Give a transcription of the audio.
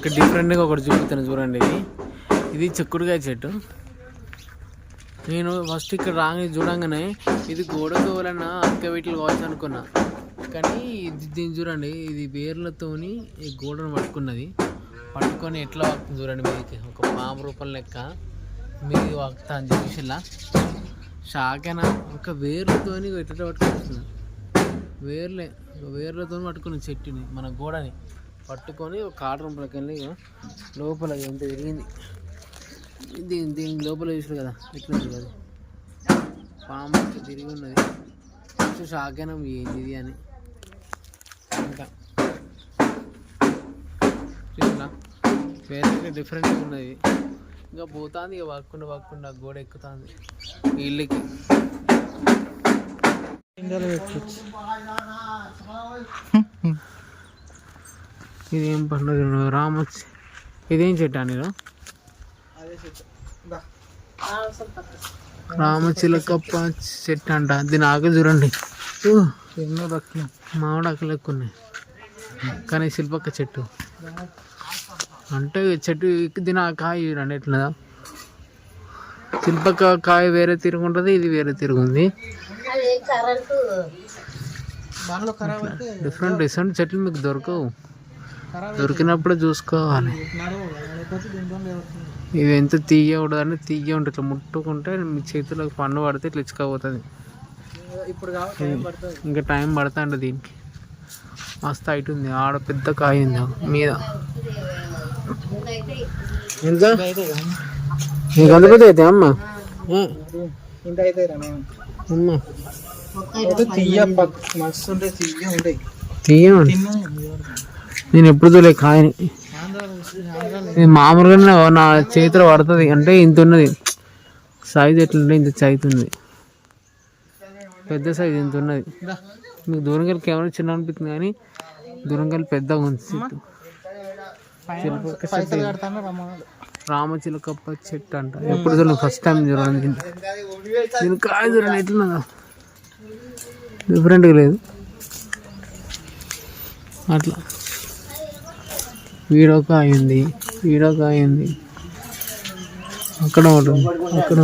ఇక్కడ డిఫరెంట్గా ఒకటి చూపుతాను చూడండి. ఇది చిక్కుడుకాయ చెట్టు. నేను ఫస్ట్ ఇక్కడ చూడంగానే ఇది గోడకు ఎవరన్నా అక్క వీటిలో కావచ్చు అనుకున్నా, కానీ దీన్ని చూడండి, ఇది వేర్లతోని ఈ గోడను పట్టుకొని ఎట్లా వాకుతుంది చూడండి. మీదకి ఒక పాము రూపం లెక్క మీది వాకుతా అని చెప్పేసిలా షాకేనా. ఒక వేర్లతోని ఎట్లా పట్టుకుంటున్నా, వేర్లతో పట్టుకుని చెట్టుని మన గోడని పట్టుకొని ఒక కాటంలోకి వెళ్ళి లోపల ఎంత తిరిగింది. దీని లోపల చూసారు కదా ఎట్లా ఉంది, అది పాము తిరిగి ఉన్నది. కొంచెం షాకేనా ఏంది ఇది అని. ఇంకా చూసినా వేరే డిఫరెంట్గా ఉన్నది. ఇంకా పోతుంది, ఇక వాక్కుండా గోడ ఎక్కుతుంది ఇళ్ళకి. ఇదేం పండుగ రామొచ్చి, ఇదేం చెట్టు అనేది రామచిలకప్ప చెట్టు అంట. దీని ఆకులు చూడండి, మామిడి ఆకులు ఎక్కువ ఉన్నాయి. కానీ శిల్పక్క చెట్టు అంటే చెట్టు దీని ఆ కాయ చూడండి ఎట్లా. శిల్పక్క కాయ వేరే తిరుగుంటుంది, ఇది వేరే తిరుగుంది. డిఫరెంట్ చెట్లు మీకు దొరకవు, దొరికినప్పుడు చూసుకోవాలి. ఇది ఎంత తీయ ఉండదని తీయ ఉంటుంది, ఇట్లా ముట్టుకుంటే మీ చేతులకు పండు పడితే ఇట్లా ఇచ్చుకోపోతుంది. ఇంకా టైం పడుతుంది దీనికి. మస్తు హైట్ ఉంది, ఆడ పెద్ద కాయ ఉంది మీద. ఇంకా నీకు అంత పెద్ద అయితే అమ్మ తీయ. నేను ఎప్పుడు చూడలే కాయని, మామూలుగా నా చేతిలో పడుతుంది. అంటే ఇంత ఉన్నది సైజు, ఎట్లుంటే ఇంత సైజు ఉంది, పెద్ద సైజు ఇంత ఉన్నది. మీకు దూరంగా కెమెరా చిన్న అనిపిస్తుంది, కానీ దూరంగా పెద్దగా ఉంది చెట్టు. రామచిలకప్ప చెట్టు అంట. ఎప్పుడు చూడండి, ఫస్ట్ టైం చూడండి. దీని కాయ చూడండి ఎట్లున్నదో, డిఫరెంట్గా లేదు అట్లా. వీడోకాయ ఉంది, అక్కడ ఉంటుంది, అక్కడ